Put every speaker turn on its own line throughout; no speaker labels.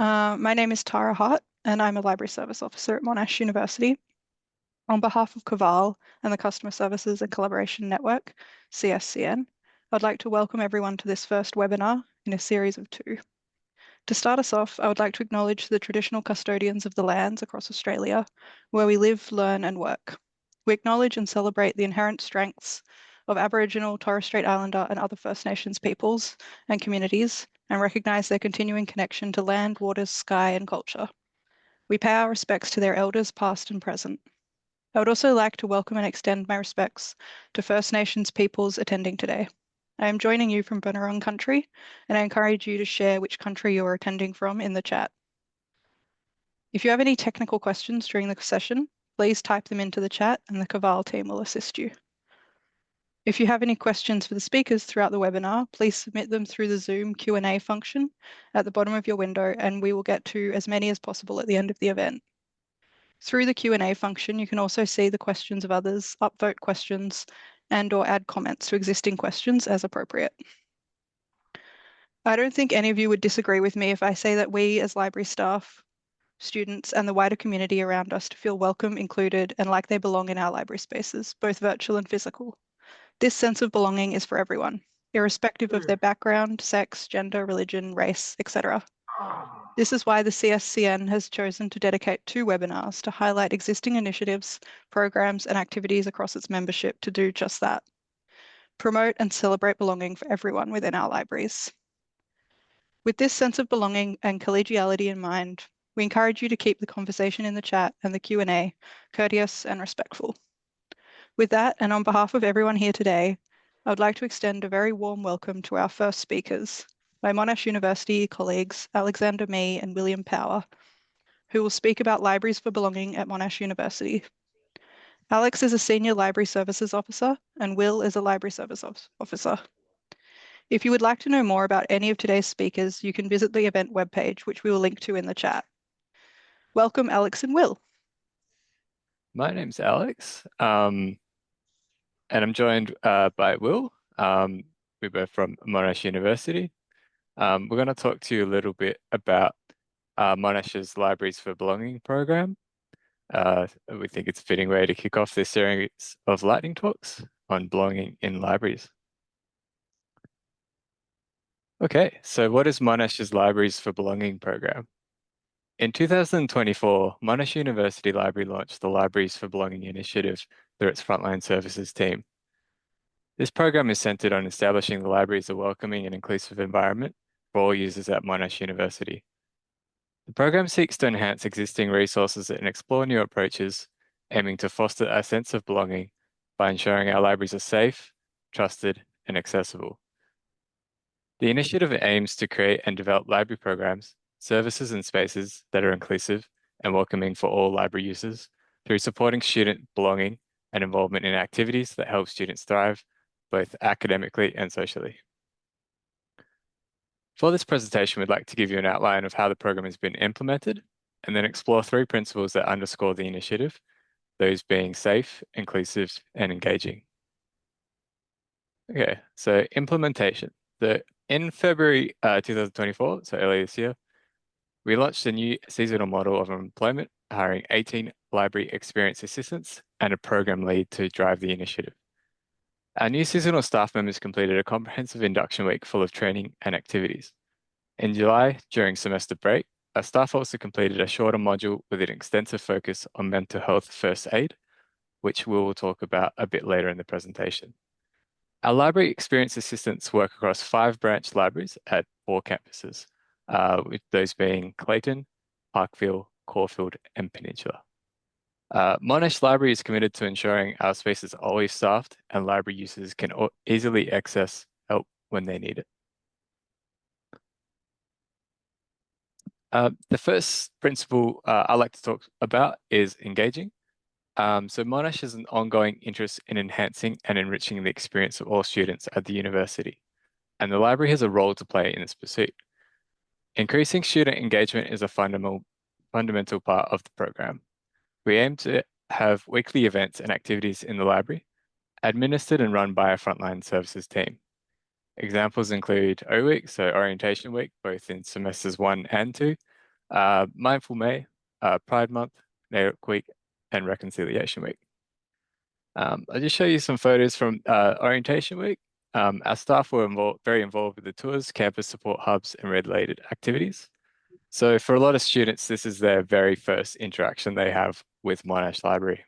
My name is Tara Hart, and I'm a Library Service Officer at Monash University. On behalf of Caval and the Customer Services and Collaboration Network, CSCN, I'd like to welcome everyone to this first webinar in a series of two. To start us off, I would like to acknowledge the traditional custodians of the lands across Australia, where we live, learn, and work. We acknowledge and celebrate the inherent strengths of Aboriginal, Torres Strait Islander, and other First Nations peoples and communities, and recognise their continuing connection to land, waters, sky, and culture. We pay our respects to their elders, past and present. I would also like to welcome and extend my respects to First Nations peoples attending today. I am joining you from Bunurong country, and I encourage you to share which country you are attending from in the chat. If you have any technical questions during the session, please type them into the chat and the Caval team will assist you. If you have any questions for the speakers throughout the webinar, please submit them through the Zoom Q&A function at the bottom of your window, and we will get to as many as possible at the end of the event. Through the Q&A function, you can also see the questions of others, upvote questions, and/or add comments to existing questions as appropriate. I don't think any of you would disagree with me if I say that we as library staff, students, and the wider community around us to feel welcome, included, and like they belong in our library spaces, both virtual and physical. This sense of belonging is for everyone, irrespective of their background, sex, gender, religion, race, etc. This is why the CSCN has chosen to dedicate 2 webinars to highlight existing initiatives, programs, and activities across its membership to do just that. Promote and celebrate belonging for everyone within our libraries. With this sense of belonging and collegiality in mind, we encourage you to keep the conversation in the chat and the Q&A courteous and respectful. With that, and on behalf of everyone here today, I would like to extend a very warm welcome to our first speakers, my Monash University colleagues, Alexander Mee and William Power, who will speak about Libraries for Belonging at Monash University. Alex is a Senior Library Services Officer, and Will is a Library Service Officer. If you would like to know more about any of today's speakers, you can visit the event webpage, which we will link to in the chat. Welcome, Alex and Will.
My name's Alex, and I'm joined by Will. We're both from Monash University. We're going to talk to you a little bit about Monash's Libraries for Belonging program. We think it's a fitting way to kick off this series of lightning talks on belonging in libraries. Okay, so what is Monash's Libraries for Belonging program? In 2024, Monash University Library launched the Libraries for Belonging initiative through its frontline services team. This program is centered on establishing the library as a welcoming and inclusive environment for all users at Monash University. The program seeks to enhance existing resources and explore new approaches, aiming to foster a sense of belonging by ensuring our libraries are safe, trusted, and accessible. The initiative aims to create and develop library programs, services, and spaces that are inclusive and welcoming for all library users through supporting student belonging and involvement in activities that help students thrive, both academically and socially. For this presentation, we'd like to give you an outline of how the program has been implemented and then explore 3 principles that underscore the initiative, those being safe, inclusive, and engaging. Okay, so implementation. In February 2024, so earlier this year, we launched a new seasonal model of employment, hiring 18 library experience assistants and a program lead to drive the initiative. Our new seasonal staff members completed a comprehensive induction week full of training and activities. In July, during semester break, our staff also completed a shorter module with an extensive focus on mental health first aid, which we will talk about a bit later in the presentation. Our library experience assistants work across 5 branch libraries at 4 campuses, with those being Clayton, Parkville, Caulfield, and Peninsula. Monash Library is committed to ensuring our spaces are always staffed and library users can easily access help when they need it. The first principle I'd like to talk about is engaging. So Monash has an ongoing interest in enhancing and enriching the experience of all students at the university, and the library has a role to play in this pursuit. Increasing student engagement is a fundamental part of the program. We aim to have weekly events and activities in the library, administered and run by our frontline services team. Examples include O-Week, so orientation week, both in semesters 1 and 2, Mindful May, Pride Month, NAIDOC Week, and Reconciliation Week. I'll just show you some photos from Orientation Week. Our staff were very involved with the tours, campus support hubs, and related activities. So for a lot of students, this is their very first interaction they have with Monash Library.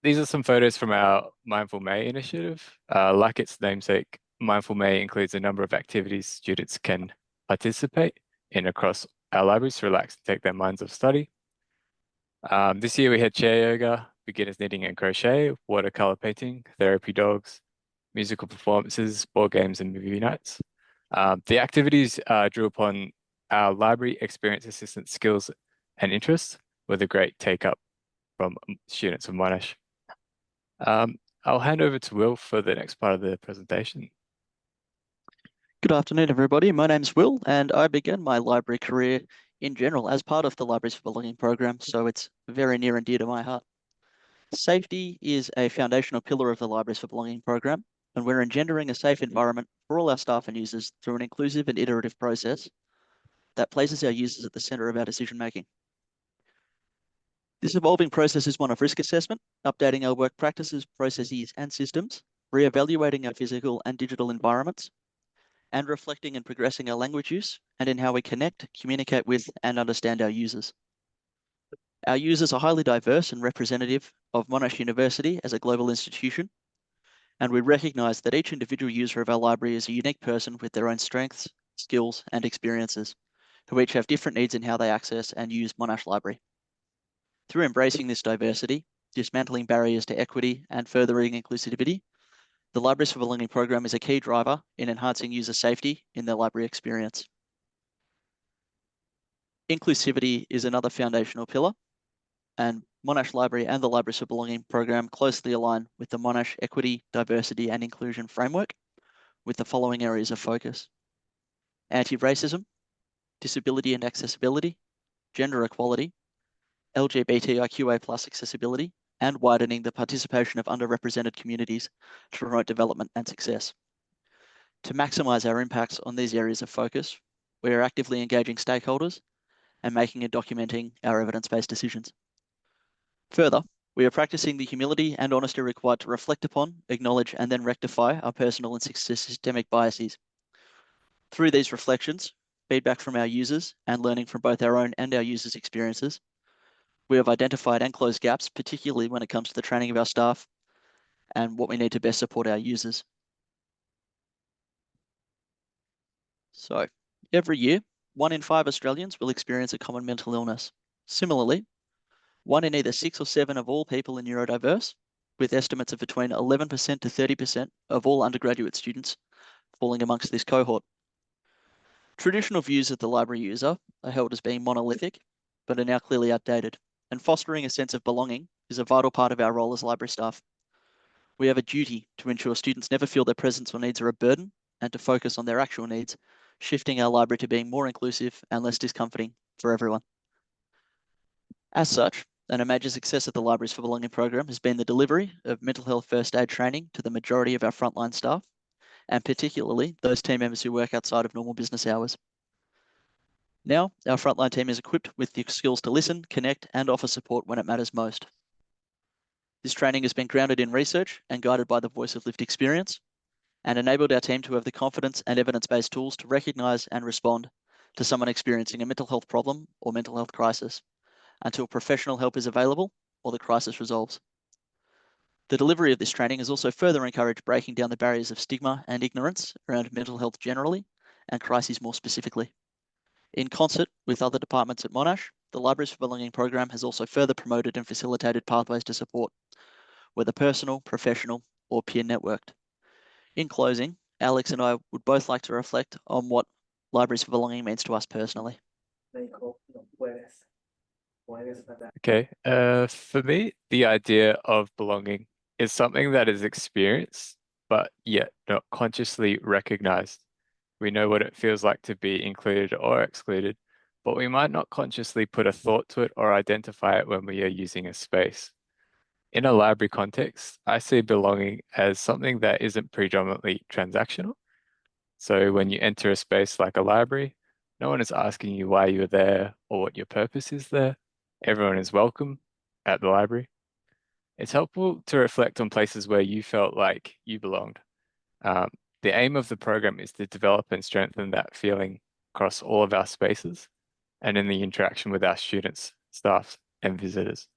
These are some photos from our Mindful May initiative. Like its namesake, Mindful May includes a number of activities students can participate in across our libraries to relax and take their minds off study. This year we had chair yoga, beginners knitting and crochet, watercolor painting, therapy dogs, musical performances, board games, and movie nights. The activities drew upon our library experience assistant skills and interests with a great take-up from students of Monash. I'll hand over to Will for the next part of the presentation.
Good afternoon, everybody. My name's Will, and I began my library career in general as part of the Libraries for Belonging program, so it's very near and dear to my heart. Safety is a foundational pillar of the Libraries for Belonging program, and we're engendering a safe environment for all our staff and users through an inclusive and iterative process that places our users at the center of our decision making. This evolving process is one of risk assessment, updating our work practices, processes, and systems, re-evaluating our physical and digital environments, and reflecting and progressing our language use and in how we connect, communicate with, and understand our users. Our users are highly diverse and representative of Monash University as a global institution, and we recognise that each individual user of our library is a unique person with their own strengths, skills, and experiences, who each have different needs in how they access and use Monash Library. Through embracing this diversity, dismantling barriers to equity, and furthering inclusivity, the Libraries for Belonging program is a key driver in enhancing user safety in their library experience. Inclusivity is another foundational pillar, and Monash Library and the Libraries for Belonging program closely align with the Monash Equity, Diversity and Inclusion framework with the following areas of focus: anti-racism, disability and accessibility, gender equality, LGBTIQA+ accessibility, and widening the participation of underrepresented communities to promote development and success. To maximise our impacts on these areas of focus, we are actively engaging stakeholders and making and documenting our evidence-based decisions. Further, we are practicing the humility and honesty required to reflect upon, acknowledge, and then rectify our personal and systemic biases. Through these reflections, feedback from our users, and learning from both our own and our users' experiences, we have identified and closed gaps, particularly when it comes to the training of our staff and what we need to best support our users. So, every year, 1 in 5 Australians will experience a common mental illness. Similarly, 1 in either 6 or 7 of all people are neurodiverse, with estimates of between 11% to 30% of all undergraduate students falling amongst this cohort. Traditional views of the library user are held as being monolithic, but are now clearly outdated, and fostering a sense of belonging is a vital part of our role as library staff. We have a duty to ensure students never feel their presence or needs are a burden and to focus on their actual needs, shifting our library to being more inclusive and less discomforting for everyone. As such, a major success of the Libraries for Belonging program has been the delivery of mental health first aid training to the majority of our frontline staff, and particularly those team members who work outside of normal business hours. Now, our frontline team is equipped with the skills to listen, connect, and offer support when it matters most. This training has been grounded in research and guided by the voice of lived experience, and enabled our team to have the confidence and evidence-based tools to recognise and respond to someone experiencing a mental health problem or mental health crisis until professional help is available or the crisis resolves. The delivery of this training has also further encouraged breaking down the barriers of stigma and ignorance around mental health generally and crises more specifically. In concert with other departments at Monash, the Libraries for Belonging program has also further promoted and facilitated pathways to support, whether personal, professional, or peer networked. In closing, Alex and I would both like to reflect on what Libraries for Belonging means to us personally.
Okay, for me, the idea of belonging is something that is experienced, but yet not consciously recognized. We know what it feels like to be included or excluded, but we might not consciously put a thought to it or identify it when we are using a space. In a library context, I see belonging as something that isn't predominantly transactional. So when you enter a space like a library, No one is asking you why you're there or what your purpose is there. Everyone is welcome at the library. It's helpful to reflect on places where you felt like you belonged. The aim of the program is to develop and strengthen that feeling across all of our spaces and in the interaction with our students, staff, and visitors.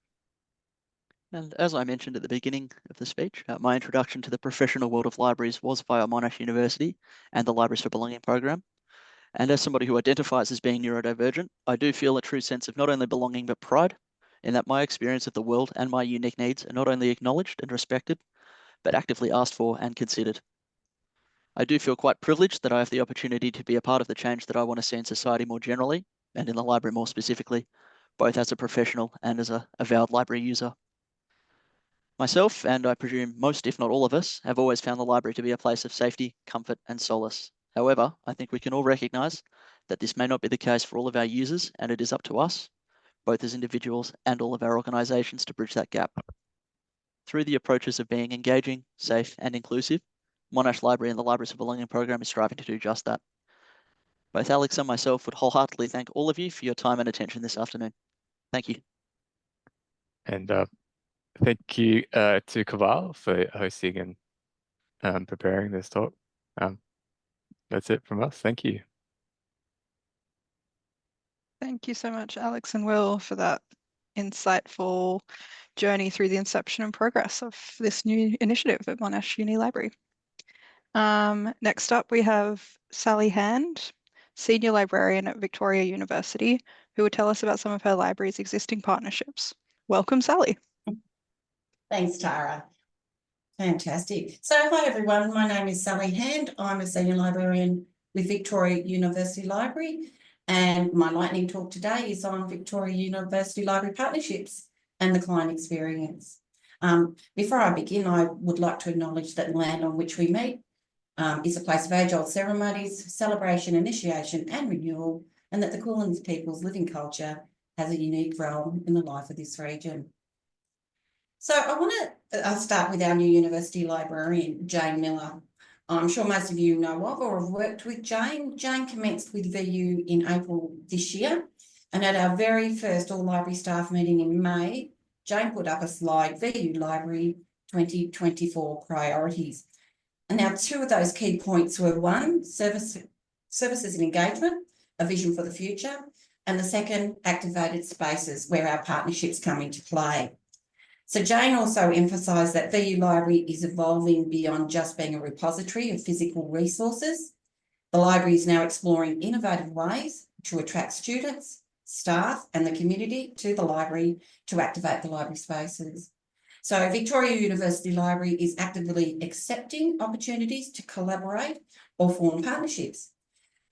And as I mentioned at the beginning of the speech, my introduction to the professional world of libraries was via Monash University and the Libraries for Belonging program. And as somebody who identifies as being neurodivergent, I do feel a true sense of not only belonging but pride in that my experience of the world and my unique needs are not only acknowledged and respected, but actively asked for and considered. I do feel quite privileged that I have the opportunity to be a part of the change that I want to see in society more generally, and in the library more specifically, both as a professional and as a avowed library user. Myself, and I presume most, if not all of us, have always found the library to be a place of safety, comfort, and solace. However, I think we can all recognise that this may not be the case for all of our users, and it is up to us, both as individuals and all of our organisations, to bridge that gap. Through the approaches of being engaging, safe, and inclusive, Monash Library and the Libraries for Belonging program is striving to do just that. Both Alex and myself would wholeheartedly thank all of you for your time and attention this afternoon. Thank you.
And thank you to Kaval for hosting and preparing this talk. That's it from us. Thank you.
Thank you so much, Alex and Will, for that insightful journey through the inception and progress of this new initiative at Monash Uni Library. Next up, we have Sally Hand, Senior Librarian at Victoria University, who will tell us about some of her library's existing partnerships. Welcome, Sally.
Thanks, Tara. Fantastic. So hi, everyone. My name is Sally Hand. I'm a Senior Librarian with Victoria University Library, and my lightning talk today is on Victoria University Library partnerships and the client experience. Before I begin, I would like to acknowledge that the land on which we meet is a place of age-old ceremonies, celebration, initiation and renewal, and that the Kulin people's living culture has a unique role in the life of this region. So I want to start with our new university librarian, Jane Miller. I'm sure most of you know of or have worked with Jane. Jane commenced with VU in April this year, and at our very first all-library staff meeting in May, Jane put up a slide, VU Library 2024 priorities. And now two of those key points were one, services and engagement, a vision for the future, and the second, activated spaces, where our partnerships come into play. So Jane also emphasised that VU Library is evolving beyond just being a repository of physical resources. The library is now exploring innovative ways to attract students, staff and the community to the library to activate the library spaces. So Victoria University Library is actively accepting opportunities to collaborate or form partnerships.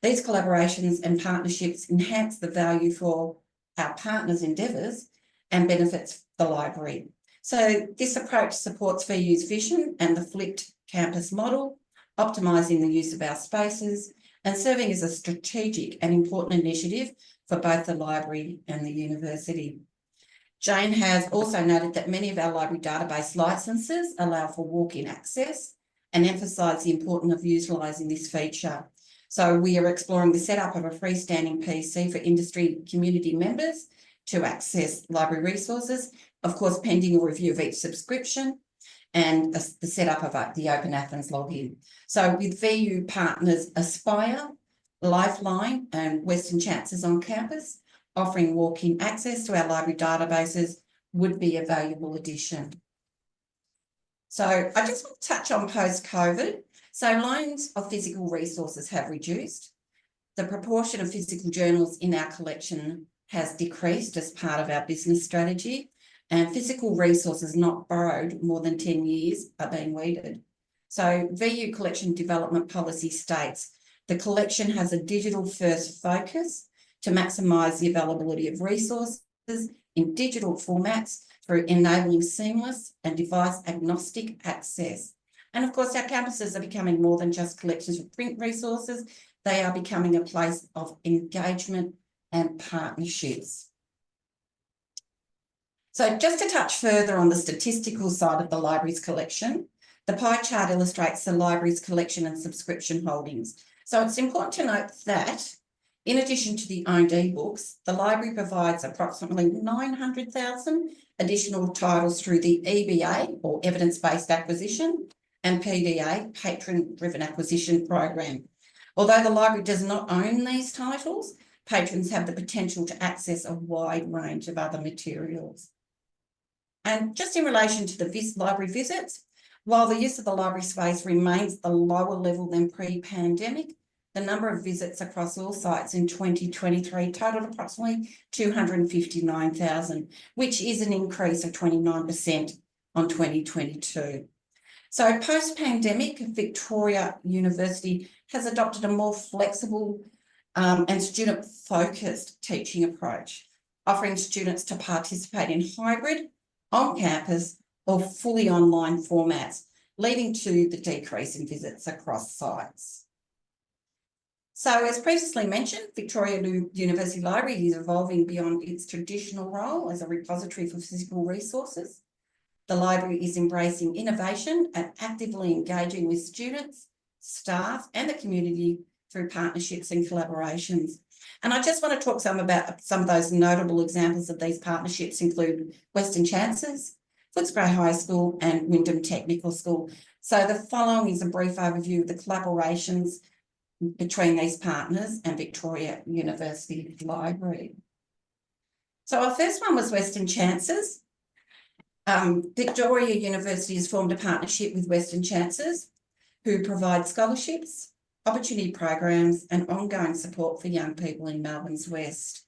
These collaborations and partnerships enhance the value for our partners' endeavours and benefits the library. So this approach supports VU's vision and the flipped campus model, optimising the use of our spaces and serving as a strategic and important initiative for both the library and the university. Jane has also noted that many of our library database licences allow for walk-in access and emphasised the importance of utilising this feature. So we are exploring the setup of a freestanding PC for industry community members to access library resources, of course, pending a review of each subscription and the setup of the Open Athens login. So with VU partners Aspire, Lifeline and Western Chances on campus, offering walk-in access to our library databases would be a valuable addition. So I just want to touch on post-COVID. So loans of physical resources have reduced. The proportion of physical journals in our collection has decreased as part of our business strategy, and physical resources not borrowed more than 10 years are being weeded. So VU collection development policy states the collection has a digital first focus to maximise the availability of resources in digital formats through enabling seamless and device agnostic access. And of course, our campuses are becoming more than just collections of print resources. They are becoming a place of engagement and partnerships. So just to touch further on the statistical side of the library's collection, the pie chart illustrates the library's collection and subscription holdings. So it's important to note that In addition to the owned ebooks, the library provides approximately 900,000 additional titles through the EBA, or Evidence-Based Acquisition, and PDA, Patron-Driven Acquisition Program. Although the library does not own these titles, patrons have the potential to access a wide range of other materials. And just in relation to the library visits, while the use of the library space remains at the lower level than pre-pandemic, the number of visits across all sites in 2023 totaled approximately 259,000, which is an increase of 29% on 2022. So post-pandemic, Victoria University has adopted a more flexible and student-focused teaching approach, offering students to participate in hybrid, on-campus or fully online formats, leading to the decrease in visits across sites. So as previously mentioned, Victoria University Library is evolving beyond its traditional role as a repository for physical resources. The library is embracing innovation and actively engaging with students, staff and the community through partnerships and collaborations. And I just want to talk about some of those notable examples of these partnerships include Western Chances, Footscray High School and Wyndham Technical School. So the following is a brief overview of the collaborations between these partners and Victoria University Library. So our first one was Western Chances. Victoria University has formed a partnership with Western Chances, who provide scholarships, opportunity programs and ongoing support for young people in Melbourne's West.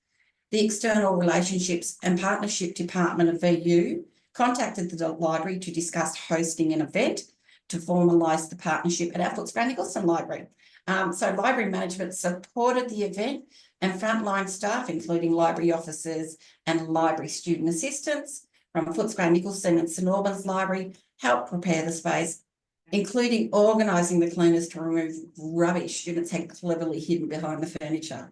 The External Relationships and Partnership Department of VU contacted the library to discuss hosting an event to formalise the partnership at our Footscray Nicholson Library. So library management supported the event and frontline staff, including library officers and library student assistants from Footscray Nicholson and St Albans Library, helped prepare the space, including organising the cleaners to remove rubbish students had cleverly hidden behind the furniture.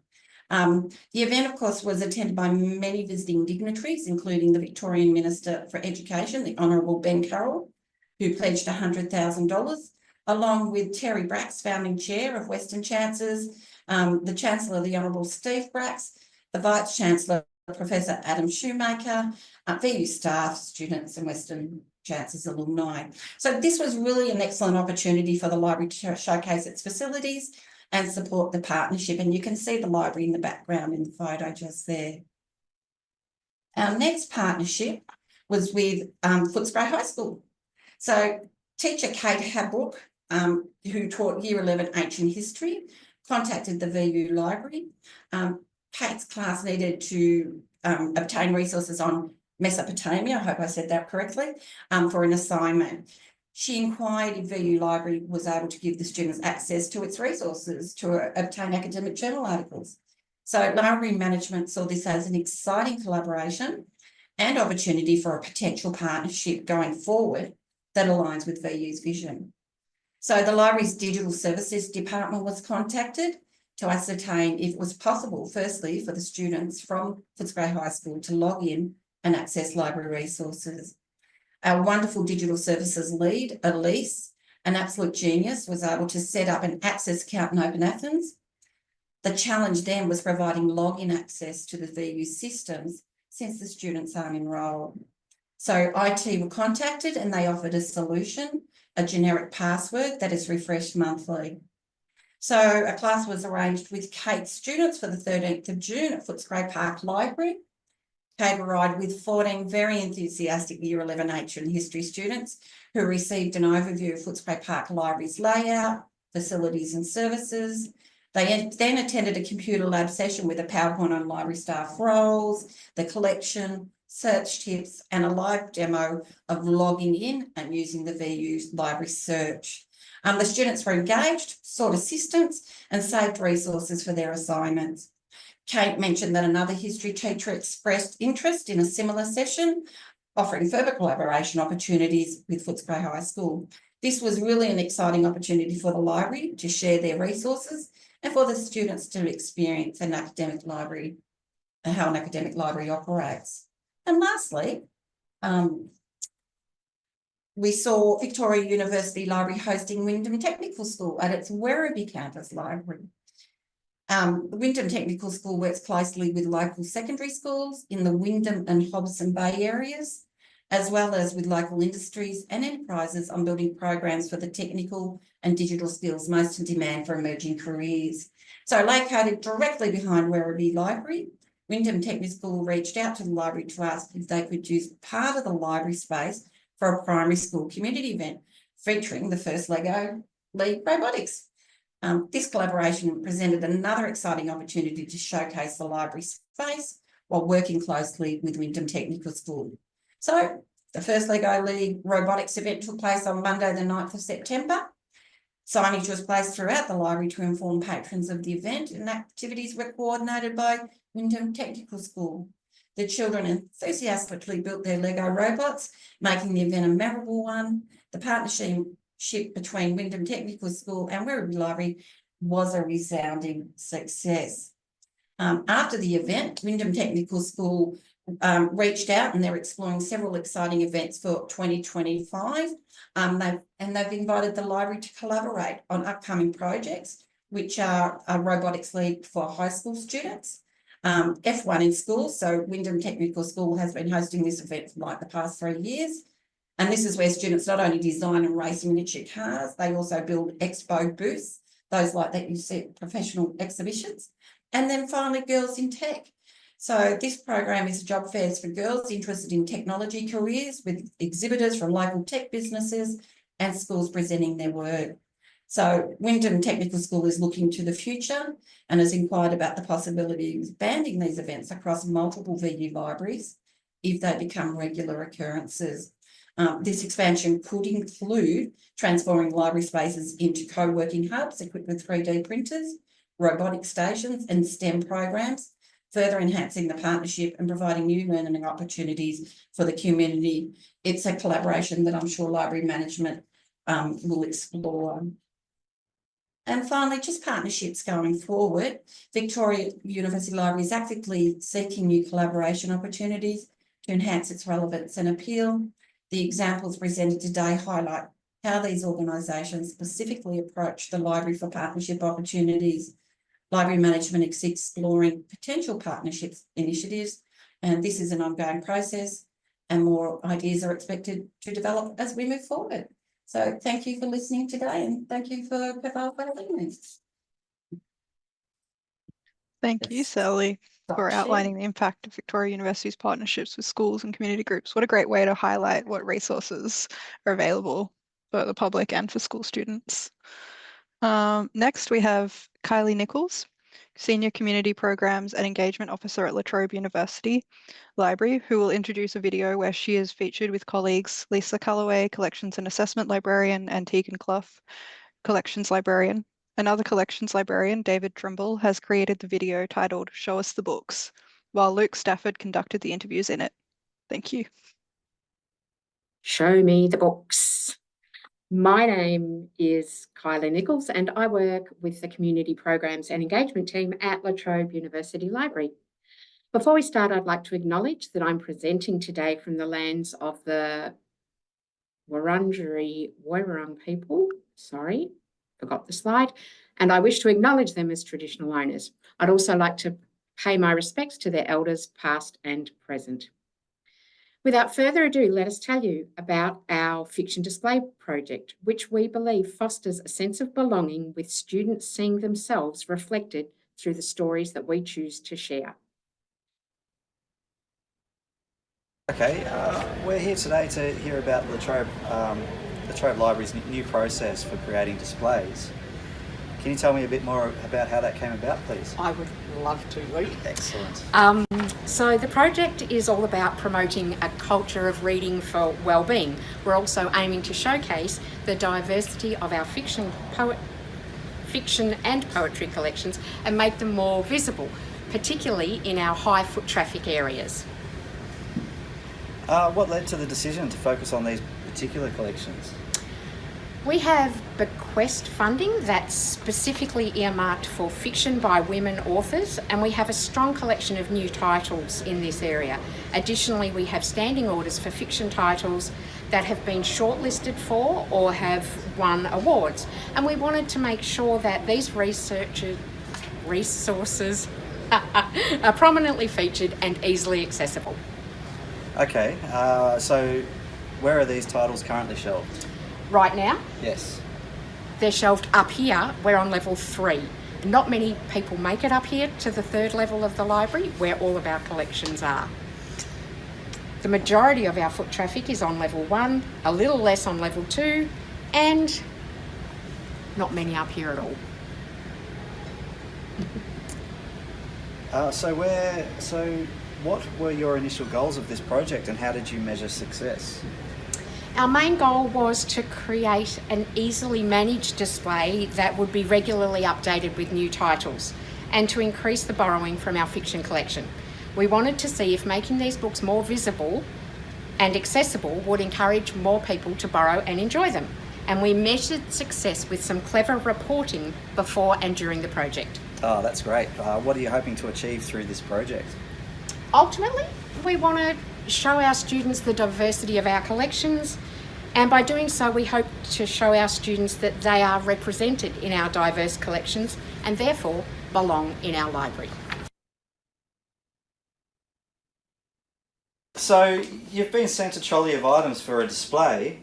The event, of course, was attended by many visiting dignitaries, including the Victorian Minister for Education, the Honourable Ben Carroll, who pledged $100,000, along with Terry Bracks, founding chair of Western Chances, the Chancellor, the Honourable Steve Bracks, the Vice Chancellor, Professor Adam Shoemaker, VU staff, students and Western Chances alumni. So this was really an excellent opportunity for the library to showcase its facilities and support the partnership. And you can see the library in the background in the photo just there. Our next partnership was with Footscray High School. So teacher Kate Habrook, who taught Year 11 Ancient History, contacted the VU Library. Kate's class needed to obtain resources on Mesopotamia, I hope I said that correctly, for an assignment. She inquired if VU Library was able to give the students access to its resources to obtain academic journal articles. So library management saw this as an exciting collaboration and opportunity for a potential partnership going forward that aligns with VU's vision. So the library's digital services department was contacted to ascertain if it was possible, firstly, for the students from Footscray High School to log in and access library resources. Our wonderful digital services lead, Elise, an absolute genius, was able to set up an access account in Open Athens. The challenge then was providing login access to the VU systems since the students aren't enrolled. So IT were contacted and they offered a solution, a generic password that is refreshed monthly. So a class was arranged with Kate's students for the 13th of June at Footscray Park Library. Kate arrived with 14 very enthusiastic Year 11 Ancient History students who received an overview of Footscray Park Library's layout, facilities and services. They then attended a computer lab session with a PowerPoint on library staff roles, the collection, search tips and a live demo of logging in and using the VU library search. The students were engaged, sought assistance and saved resources for their assignments. Kate mentioned that another history teacher expressed interest in a similar session, offering further collaboration opportunities with Footscray High School. This was really an exciting opportunity for the library to share their resources and for the students to experience an academic library and how an academic library operates. And lastly, we saw Victoria University Library hosting Wyndham Technical School at its Werribee campus library. The Wyndham Technical School works closely with local secondary schools in the Wyndham and Hobson Bay areas, as well as with local industries and enterprises on building programs for the technical and digital skills most in demand for emerging careers. So located directly behind Werribee Library, Wyndham Technical School reached out to the library to ask if they could use part of the library space for a primary school community event featuring the first Lego League Robotics. This collaboration presented another exciting opportunity to showcase the library space while working closely with Wyndham Technical School. So the first Lego League Robotics event took place on Monday, the 9th of September. Signage was placed throughout the library to inform patrons of the event, and activities were coordinated by Wyndham Technical School. The children enthusiastically built their Lego robots, making the event a memorable one. The partnership between Wyndham Technical School and Werribee Library was a resounding success. After the event, Wyndham Technical School reached out, and they're exploring several exciting events for 2025. They've invited the library to collaborate on upcoming projects, which are a robotics league for high school students, F1 in schools. So Wyndham Technical School has been hosting this event for like the past 3 years. And this is where students not only design and race miniature cars, they also build expo booths, those like that you see at professional exhibitions. And then finally, Girls in Tech. So this program is job fairs for girls interested in technology careers, with exhibitors from local tech businesses and schools presenting their work. So Wyndham Technical School is looking to the future and has inquired about the possibility of expanding these events across multiple VU libraries if they become regular occurrences. This expansion could include transforming library spaces into co-working hubs equipped with 3D printers, robotic stations and STEM programs, further enhancing the partnership and providing new learning opportunities for the community. It's a collaboration that I'm sure library management will explore. And finally, just partnerships going forward. Victoria University Library is actively seeking new collaboration opportunities to enhance its relevance and appeal. The examples presented today highlight how these organisations specifically approach the library for partnership opportunities. Library management is exploring potential partnerships initiatives, and this is an ongoing process, and more ideas are expected to develop as we move forward. So thank you for listening today, and thank you for having me.
Thank you, Sally, for outlining the impact of Victoria University's partnerships with schools and community groups. What a great way to highlight what resources are available for the public and for school students. Next, we have Kylie Nichols, Senior Community Programs and Engagement Officer at La Trobe University Library, who will introduce a video where she is featured with colleagues Lisa Calloway, Collections and Assessment Librarian, and Tegan Clough, Collections Librarian. Another collections librarian, David Trimble, has created the video titled Show Us the Books, while Luke Stafford conducted the interviews in it. Thank you.
Show me the books. My name is Kylie Nichols, and I work with the Community Programs and Engagement team at La Trobe University Library. Before we start, I'd like to acknowledge that I'm presenting today from the lands of the Wurundjeri Woiwurrung people. Sorry, forgot the slide. And I wish to acknowledge them as traditional owners. I'd also like to pay my respects to their elders, past and present. Without further ado, let us tell you about our fiction display project, which we believe fosters a sense of belonging, with students seeing themselves reflected through the stories that we choose to share.
Okay, we're here today to hear about La Trobe Library's new process for creating displays. Can you tell me a bit more about how that came about, please?
I would love to, Luke.
Excellent.
So the project is all about promoting a culture of reading for well-being. We're also aiming to showcase the diversity of our fiction and poetry collections and make them more visible, particularly in our high foot traffic areas.
What led to the decision to focus on these particular collections?
We have bequest funding that's specifically earmarked for fiction by women authors, and we have a strong collection of new titles in this area. Additionally, we have standing orders for fiction titles that have been shortlisted for or have won awards. And we wanted to make sure that these researchers resources are prominently featured and easily accessible.
Okay, so where are these titles currently shelved?
Right now,
Yes.
they're shelved up here. We're on level 3. Not many people make it up here to the 3rd level of the library where all of our collections are. The majority of our foot traffic is on level 1, a little less on level 2, and not many up here at all.
So what were your initial goals of this project and how did you measure success?
Our main goal was to create an easily managed display that would be regularly updated with new titles and to increase the borrowing from our fiction collection. We wanted to see if making these books more visible and accessible would encourage more people to borrow and enjoy them. And we measured success with some clever reporting before and during the project.
Oh, that's great. What are you hoping to achieve through this project?
Ultimately, we want to show our students the diversity of our collections, and by doing so we hope to show our students that they are represented in our diverse collections and therefore belong in our library.
So you've been sent a trolley of items for a display.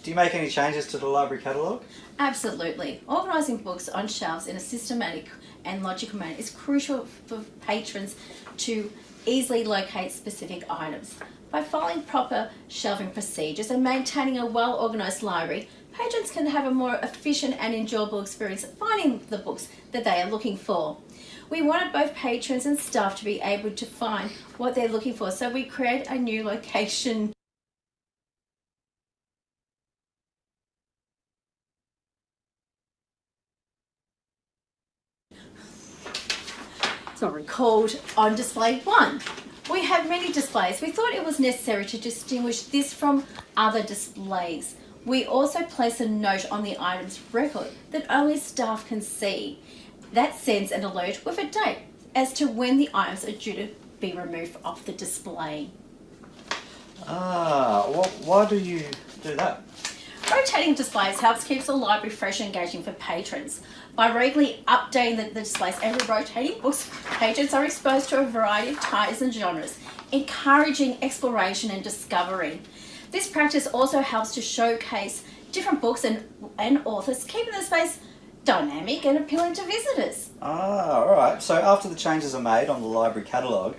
Do you make any changes to the library catalogue?
Absolutely. Organising books on shelves in a systematic and logical manner is crucial for patrons to easily locate specific items. By following proper shelving procedures and maintaining a well-organised library, patrons can have a more efficient and enjoyable experience finding the books that they are looking for. We wanted both patrons and staff to be able to find what they're looking for, so we create a new location called On Display 1. We have many displays. We thought it was necessary to distinguish this from other displays. We also place a note on the item's record that only staff can see. That sends an alert with a date as to when the items are due to be removed off the display.
Why do you do that?
Rotating displays helps keep the library fresh and engaging for patrons. By regularly updating the displays and rotating books, patrons are exposed to a variety of titles and genres, encouraging exploration and discovery. This practice also helps to showcase different books and authors, keeping the space dynamic and appealing to visitors.
Alright. So after the changes are made on the library catalogue,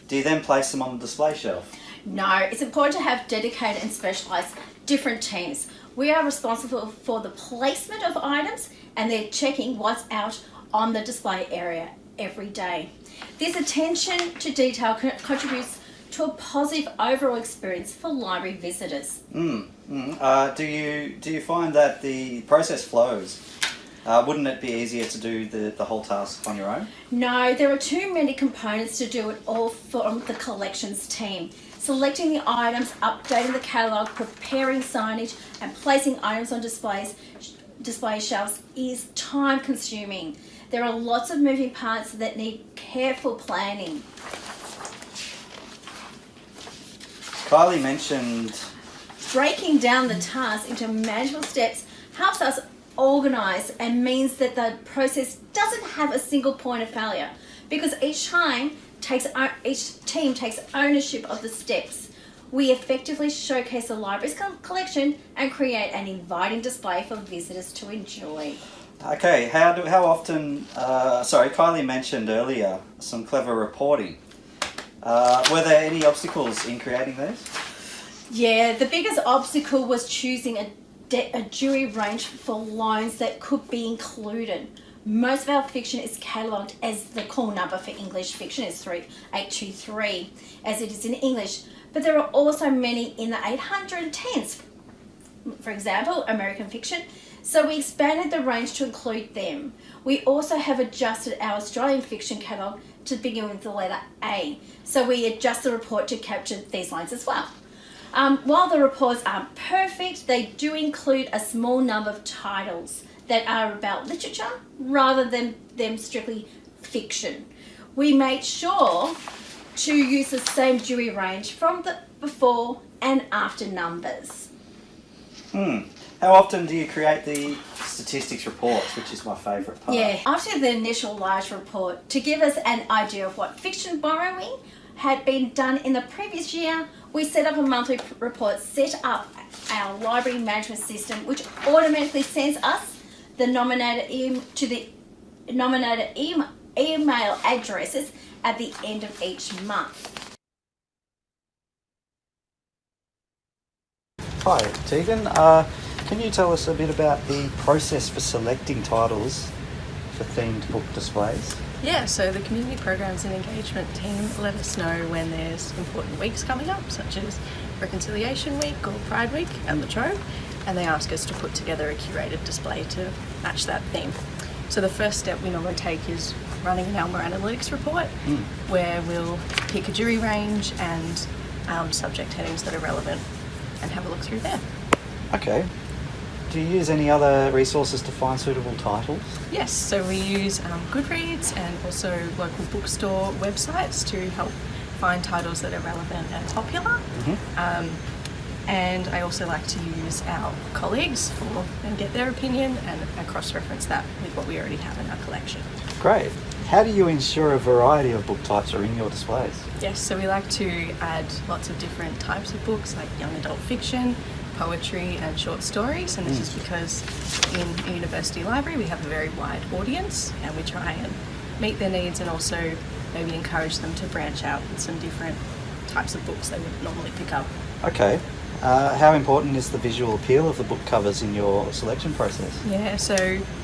do you then place them on the display shelf?
No, it's important to have dedicated and specialised different teams. We are responsible for the placement of items and they're checking what's out on the display area every day. This attention to detail contributes to a positive overall experience for library visitors.
Do you find that the process flows? Wouldn't it be easier to do the whole task on your own?
No, there are too many components to do it all from the collections team. Selecting the items, updating the catalogue, preparing signage and placing items on display shelves is time consuming. There are lots of moving parts that need careful planning.
Kylie mentioned...
Breaking down the task into manageable steps helps us organise and means that the process doesn't have a single point of failure because each team takes ownership of the steps. We effectively showcase the library's collection and create an inviting display for visitors to enjoy.
Okay, how often... Kylie mentioned earlier some clever reporting. Were there any obstacles in creating these?
Yeah, the biggest obstacle was choosing a jury range for loans that could be included. Most of our fiction is catalogued as the call number for English fiction is 3823, as it is in English, but there are also many in the 810s, for example, American fiction, so we expanded the range to include them. We also have adjusted our Australian fiction catalogue to begin with the letter A, so we adjust the report to capture these lines as well. While the reports aren't perfect, they do include a small number of titles that are about literature rather than them strictly fiction. We made sure to use the same Dewey range from the before and after numbers.
How often do you create the statistics reports, which is my favourite part?
Yeah, after the initial large report, to give us an idea of what fiction borrowing had been done in the previous year, we set up a monthly report, set up our library management system, which automatically sends us the nominated email addresses at the end of each month.
Hi, Tegan. Can you tell us a bit about the process for selecting titles for themed book displays?
Yeah, so the community programs and engagement team let us know when there's important weeks coming up, such as Reconciliation Week or Pride Week at La Trobe, and they ask us to put together a curated display to match that theme. So the first step we normally take is running an Alma Analytics report, where we'll pick a jury range and subject headings that are relevant and have a look through there.
Okay. Do you use any other resources to find suitable titles?
Yes, so we use Goodreads and also local bookstore websites to help find titles that are relevant and popular. And I also like to use our colleagues and get their opinion and cross-reference that with what we already have in our collection.
Great. How do you ensure a variety of book types are in your displays?
Yes, so we like to add lots of different types of books like young adult fiction, poetry and short stories, and this is because in a university library we have a very wide audience and we try and meet their needs and also maybe encourage them to branch out with some different types of books they would normally pick up.
Okay. How important is the visual appeal of the book covers in your selection process?
Yeah, so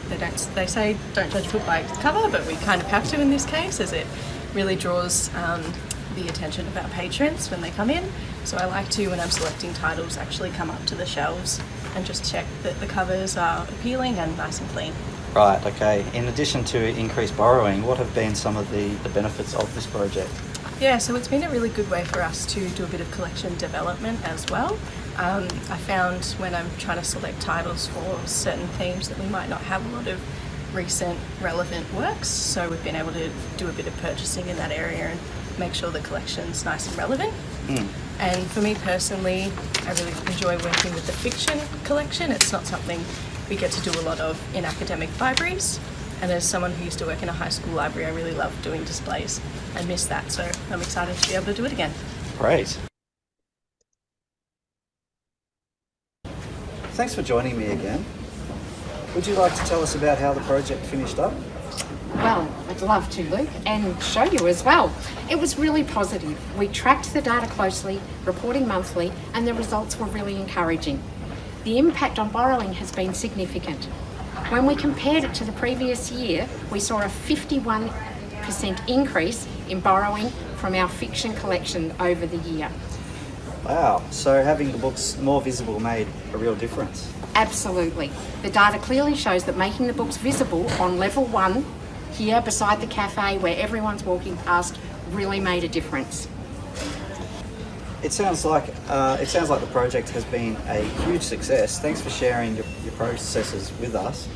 they say don't judge a book by its cover, but we kind of have to in this case, as it really draws the attention of our patrons when they come in. So I like to, when I'm selecting titles, actually come up to the shelves and just check that the covers are appealing and nice and clean.
Right, okay. In addition to increased borrowing, what have been some of the benefits of this project?
Yeah, so it's been a really good way for us to do a bit of collection development as well. I found when I'm trying to select titles for certain themes that we might not have a lot of recent relevant works, so we've been able to do a bit of purchasing in that area and make sure the collection's nice and relevant. And for me personally, I really enjoy working with the fiction collection. It's not something we get to do a lot of in academic libraries. And as someone who used to work in a high school library, I really love doing displays. I miss that, so I'm excited to be able to do it again.
Great. Thanks for joining me again. Would you like to tell us about how the project finished up?
Well, I'd love to, Luke, and show you as well. It was really positive. We tracked the data closely, reporting monthly, and the results were really encouraging. The impact on borrowing has been significant. When we compared it to the previous year, we saw a 51% increase in borrowing from our fiction collection over the year.
Wow, so having the books more visible made a real difference.
Absolutely. The data clearly shows that making the books visible on level 1 here beside the cafe where everyone's walking past really made a difference.
It sounds like the project has been a huge success. Thanks for sharing your processes with us.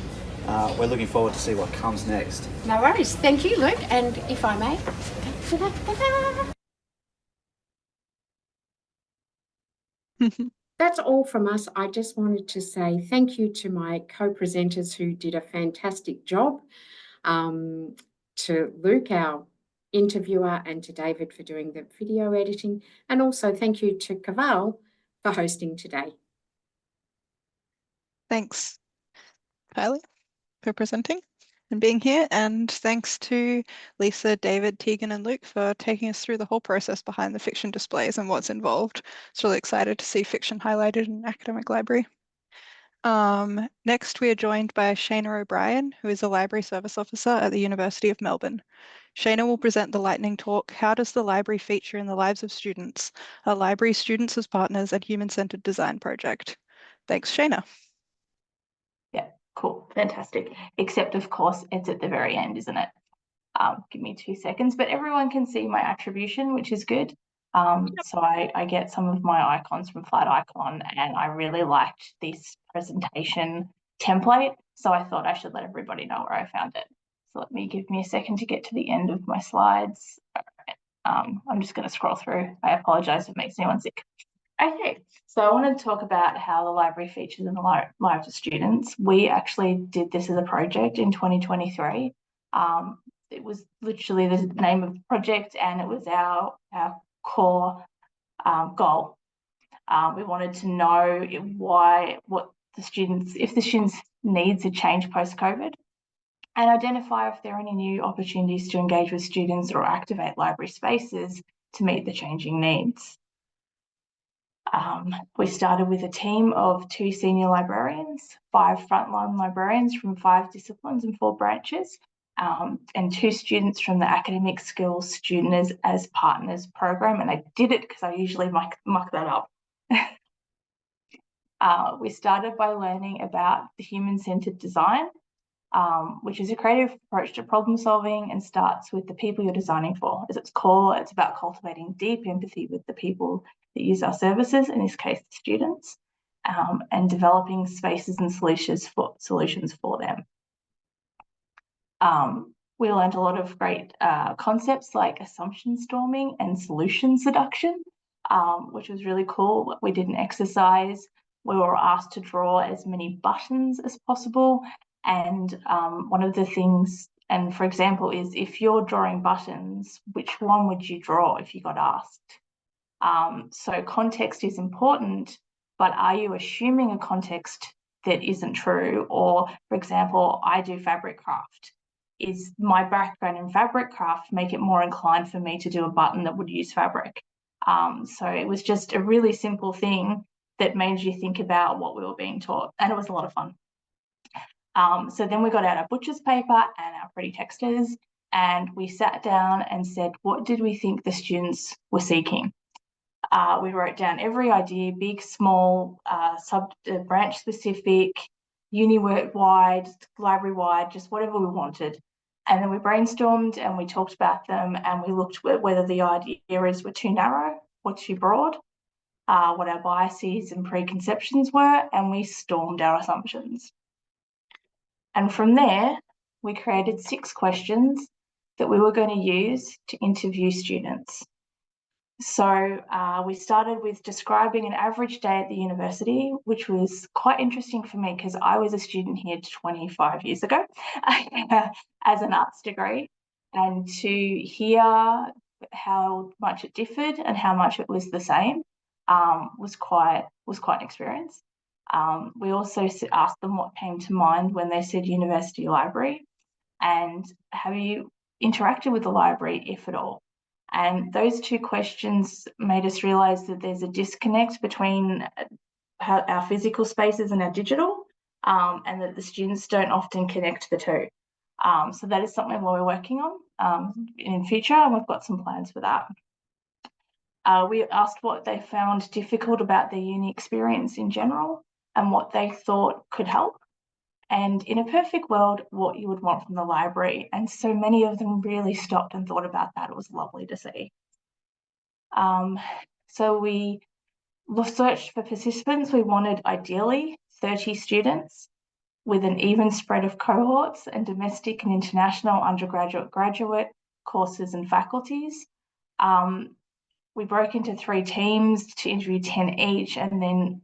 We're looking forward to see what comes next.
No worries. Thank you, Luke. And if I may. That's all from us. I just wanted to say thank you to my co-presenters who did a fantastic job, to Luke, our interviewer, and to David for doing the video editing, and also thank you to Caval for hosting today.
Thanks, Kylie, for presenting and being here, and thanks to Lisa, David, Tegan and Luke for taking us through the whole process behind the fiction displays and what's involved. It's really excited to see fiction highlighted in an academic library. Next, we are joined by Shana O'Brien, who is a Library Service Officer at the University of Melbourne. Shana will present the lightning talk, How Does the Library Feature in the Lives of Students? A Library Students as Partners and Human-Centered Design project. Thanks, Shana.
Yeah, cool, fantastic. Except, of course, it's at the very end, isn't it? Give me 2 seconds, but everyone can see my attribution, which is good. So I get some of my icons from Flaticon, and I really liked this presentation template, so I thought I should let everybody know where I found it. So give me a second to get to the end of my slides. All right. I'm just going to scroll through. I apologize if it makes anyone sick. Okay, so I want to talk about how the library features in the lives of students. We actually did this as a project in 2023. It was literally the name of the project, and it was our core goal. We wanted to know if the students' needs had changed post-COVID, and identify if there are any new opportunities to engage with students or activate library spaces to meet the changing needs. We started with a team of 2 senior librarians, 5 frontline librarians from 5 disciplines and 4 branches, and 2 students from the Academic Skills Student as Partners program. And I did it because I usually muck that up. We started by learning about the human-centered design, which is a creative approach to problem solving and starts with the people you're designing for. As its core, it's about cultivating deep empathy with the people that use our services, in this case, the students, and developing spaces and solutions for them. We learned a lot of great concepts like assumption storming and solution seduction, which was really cool. We did an exercise. We were asked to draw as many buttons as possible. And one of the things, and for example, is if you're drawing buttons, which one would you draw if you got asked? So context is important, but are you assuming a context that isn't true? Or, for example, I do fabric craft. Is my background in fabric craft make it more inclined for me to do a button that would use fabric? So it was just a really simple thing that made you think about what we were being taught, and it was a lot of fun. So then we got out our butcher's paper and our pretty texters, and we sat down and said, what did we think the students were seeking? We wrote down every idea, big, small, branch specific, uni-wide, library-wide, just whatever we wanted. And then we brainstormed and we talked about them, and we looked at whether the ideas were too narrow or too broad, what our biases and preconceptions were, and we stormed our assumptions. And from there, we created 6 questions that we were going to use to interview students. So we started with describing an average day at the university, which was quite interesting for me because I was a student here 25 years ago as an arts degree, and to hear how much it differed and how much it was the same was quite an experience. We also asked them what came to mind when they said university library, and have you interacted with the library, if at all? And those 2 questions made us realise that there's a disconnect between our physical spaces and our digital, and that the students don't often connect the 2. So that is something we're working on in future, and we've got some plans for that. We asked what they found difficult about their uni experience in general and what they thought could help. And in a perfect world, what you would want from the library. And so many of them really stopped and thought about that. It was lovely to see. So we searched for participants. We wanted ideally 30 students with an even spread of cohorts and domestic and international undergraduate, graduate courses and faculties. We broke into 3 teams to interview 10 each, and then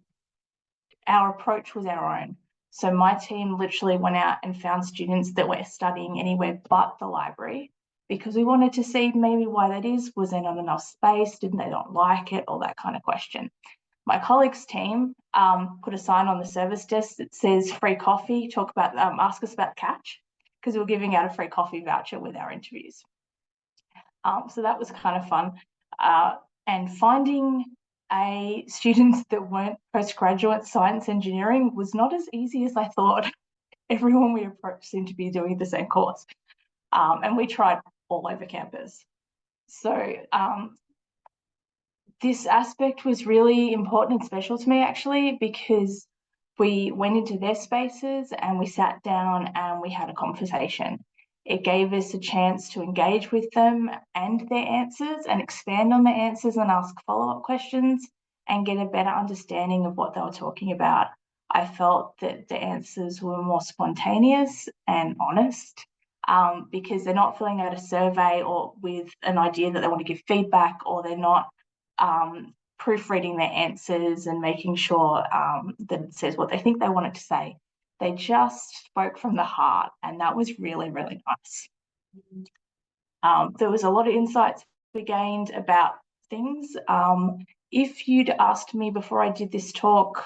our approach was our own. So my team literally went out and found students that were studying anywhere but the library, because we wanted to see maybe why that is. Was there not enough space? Didn't they not like it? All that kind of question. My colleagues' team put a sign on the service desk that says free coffee, ask us about catch, because we were giving out a free coffee voucher with our interviews. So that was kind of fun. And finding students that weren't postgraduate science engineering was not as easy as I thought. Everyone we approached seemed to be doing the same course. And we tried all over campus. So this aspect was really important and special to me, actually, because we went into their spaces and we sat down and we had a conversation. It gave us a chance to engage with them and their answers and expand on their answers and ask follow-up questions and get a better understanding of what they were talking about. I felt that the answers were more spontaneous and honest, because they're not filling out a survey or with an idea that they want to give feedback, or they're not proofreading their answers and making sure that it says what they think they wanted to say. They just spoke from the heart, and that was really, really nice. There was a lot of insights we gained about things. If you'd asked me before I did this talk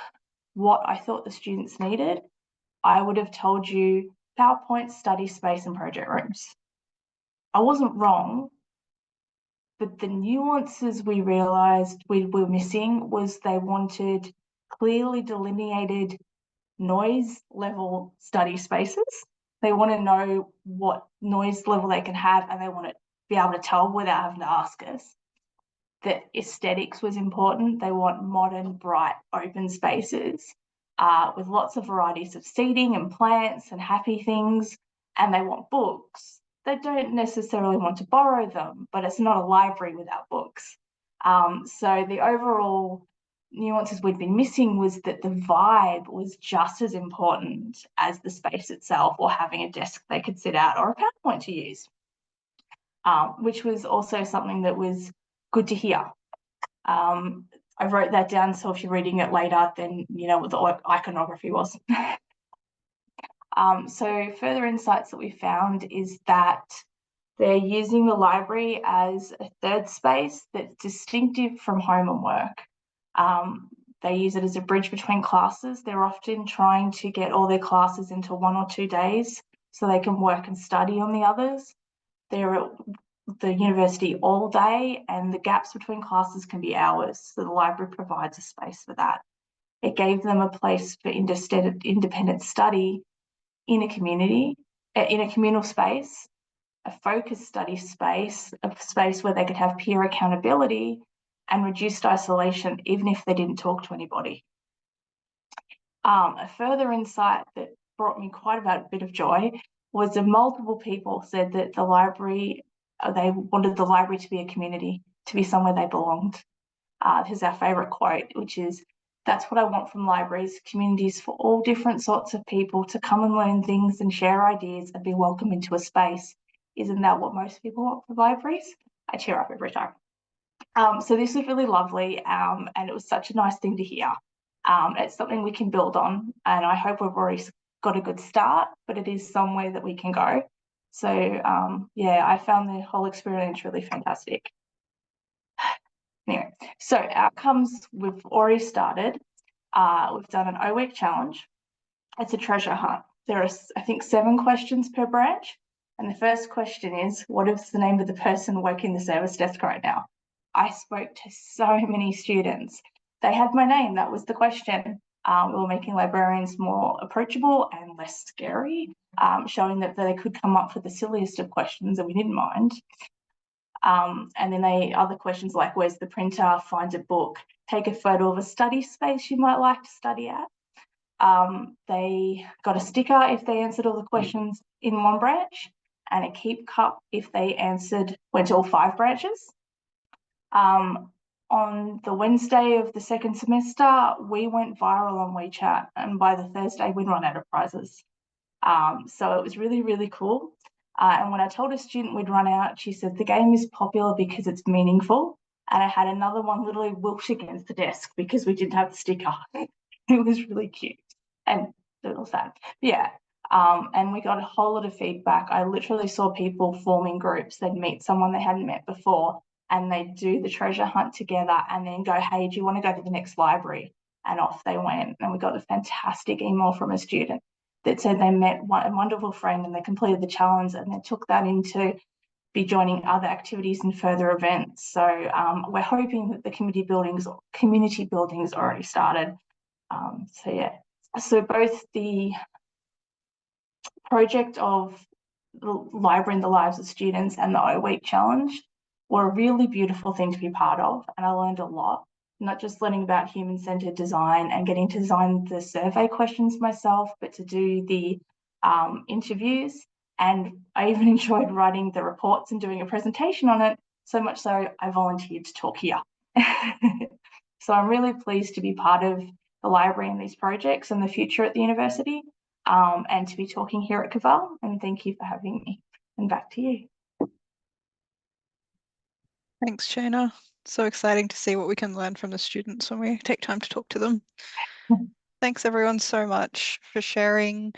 what I thought the students needed, I would have told you PowerPoint, study space, and project rooms. I wasn't wrong, but the nuances we realised we were missing was they wanted clearly delineated noise level study spaces. They want to know what noise level they can have, and they want to be able to tell without having to ask us. That aesthetics was important. They want modern, bright, open spaces with lots of varieties of seating and plants and happy things, and they want books. They don't necessarily want to borrow them, but it's not a library without books. So the overall nuances we'd been missing was that the vibe was just as important as the space itself, or having a desk they could sit at or a PowerPoint to use, which was also something that was good to hear. I wrote that down, so if you're reading it later, then you know what the iconography was. So further insights that we found is that they're using the library as a third space that's distinctive from home and work. They use it as a bridge between classes. They're often trying to get all their classes into 1 or 2 days so they can work and study on the others. They're at the university all day, and the gaps between classes can be hours. So the library provides a space for that. It gave them a place for independent study in a community, in a communal space, a focused study space, a space where they could have peer accountability and reduced isolation, even if they didn't talk to anybody. A further insight that brought me quite a bit of joy was that multiple people said that the library, they wanted the library to be a community, to be somewhere they belonged. Here's our favourite quote, which is, "That's what I want from libraries, communities for all different sorts of people to come and learn things and share ideas and be welcome into a space. Isn't that what most people want from libraries?" I cheer up every time. So this was really lovely, and it was such a nice thing to hear. It's something we can build on, and I hope we've already got a good start, but it is somewhere that we can go. So yeah, I found the whole experience really fantastic. Anyway, so outcomes we've already started. We've done an O-Week challenge. It's a treasure hunt. There are, I think, 7 questions per branch. And the first question is, what is the name of the person working the service desk right now? I spoke to so many students. They had my name, that was the question. We were making librarians more approachable and less scary, showing that they could come up with the silliest of questions and we didn't mind. And then other questions like, where's the printer, find a book, take a photo of a study space you might like to study at. They got a sticker if they answered all the questions in one branch, and a keep cup if they went to all 5 branches. On the Wednesday of the second semester, we went viral on WeChat, and by the Thursday, we'd run out of prizes. So it was really, really cool. And when I told a student we'd run out, she said, the game is popular because it's meaningful. And I had another one literally wilt against the desk because we didn't have the sticker. It was really cute and a little sad. Yeah. And we got a whole lot of feedback. I literally saw people forming groups. They'd meet someone they hadn't met before, and they'd do the treasure hunt together and then go, hey, do you want to go to the next library? And off they went. And we got a fantastic email from a student that said they met a wonderful friend and they completed the challenge, and they took that into be joining other activities and further events. So we're hoping that the community buildings already started. So yeah, so both the project of the library in the lives of students and the O-Week challenge were a really beautiful thing to be part of, and I learned a lot. Not just learning about human-centered design and getting to design the survey questions myself, but to do the interviews. And I even enjoyed writing the reports and doing a presentation on it, so much so I volunteered to talk here. So I'm really pleased to be part of the library and these projects and the future at the university, and to be talking here at Cavell. And thank you for having me. And back to you.
Thanks, Shona. So exciting to see what we can learn from the students when we take time to talk to them. Thanks everyone so much for sharing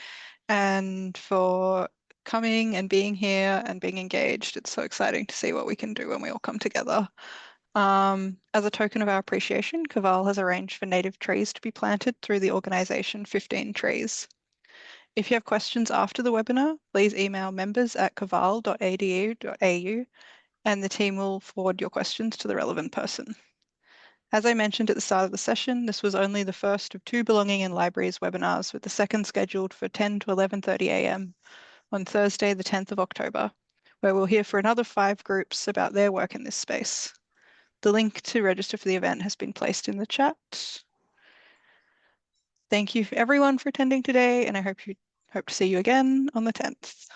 and for coming and being here and being engaged. It's so exciting to see what we can do when we all come together. As a token of our appreciation, Caval has arranged for native trees to be planted through the organisation 15 Trees. If you have questions after the webinar, please email members@caval.edu.au and the team will forward your questions to the relevant person. As I mentioned at the start of the session, this was only the first of 2 Belonging in Libraries webinars, with the second scheduled for 10 to 11:30 a.m. on Thursday, the 10th of October, where we'll hear for another 5 groups about their work in this space. The link to register for the event has been placed in the chat. Thank you everyone for attending today, and I hope to see you again on the 10th.